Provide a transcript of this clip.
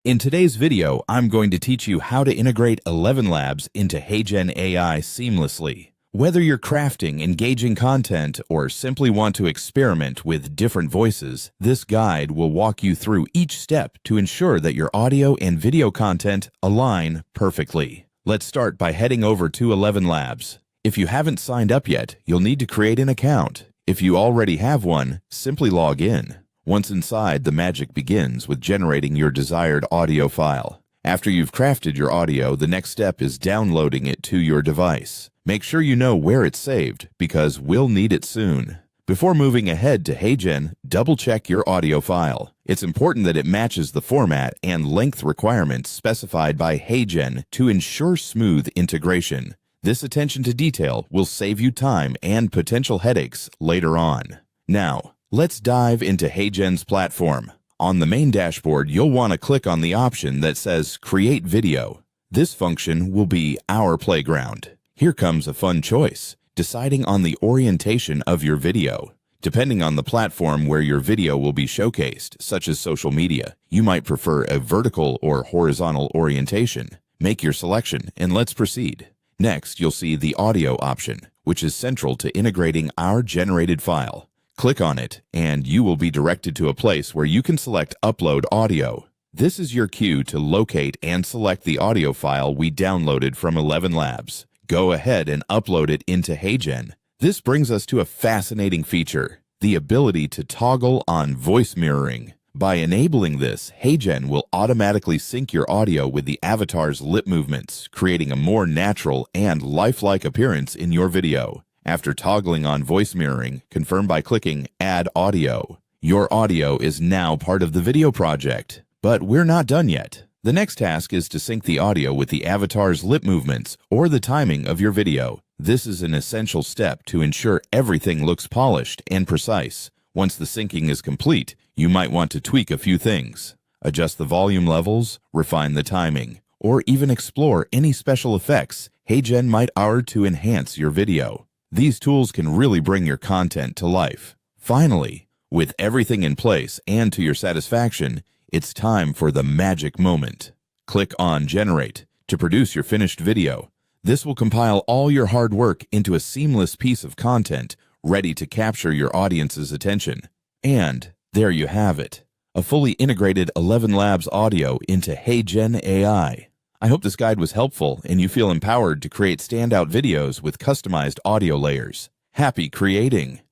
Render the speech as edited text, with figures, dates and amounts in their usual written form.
In today's video, I'm going to teach you how to integrate Elevenlabs into Heygen AI seamlessly. Whether you're crafting engaging content or simply want to experiment with different voices, this guide will walk you through each step to ensure that your audio and video content align perfectly. Let's start by heading over to Elevenlabs. If you haven't signed up yet, you'll need to create an account. If you already have one, simply log in. Once inside, the magic begins with generating your desired audio file. After you've crafted your audio, the next step is downloading it to your device. Make sure you know where it's saved, because we'll need it soon. Before moving ahead to Heygen, double-check your audio file. It's important that it matches the format and length requirements specified by Heygen to ensure smooth integration. This attention to detail will save you time and potential headaches later on. Now, let's dive into Heygen's platform. On the main dashboard, you'll want to click on the option that says Create Video. This function will be our playground. Here comes a fun choice, deciding on the orientation of your video. Depending on the platform where your video will be showcased, such as social media, you might prefer a vertical or horizontal orientation. Make your selection and let's proceed. Next, you'll see the audio option, which is central to integrating our generated file. Click on it, and you will be directed to a place where you can select Upload Audio. This is your cue to locate and select the audio file we downloaded from Elevenlabs. Go ahead and upload it into Heygen. This brings us to a fascinating feature, the ability to toggle on voice mirroring. By enabling this, Heygen will automatically sync your audio with the avatar's lip movements, creating a more natural and lifelike appearance in your video. After toggling on voice mirroring, confirm by clicking Add Audio. Your audio is now part of the video project. But we're not done yet. The next task is to sync the audio with the avatar's lip movements or the timing of your video. This is an essential step to ensure everything looks polished and precise. Once the syncing is complete, you might want to tweak a few things. Adjust the volume levels, refine the timing, or even explore any special effects Heygen might offer to enhance your video. These tools can really bring your content to life. Finally, with everything in place and to your satisfaction, it's time for the magic moment. Click on Generate to produce your finished video. This will compile all your hard work into a seamless piece of content ready to capture your audience's attention. And there you have it, a fully integrated Elevenlabs audio into Heygen AI. I hope this guide was helpful and you feel empowered to create standout videos with customized audio layers. Happy creating!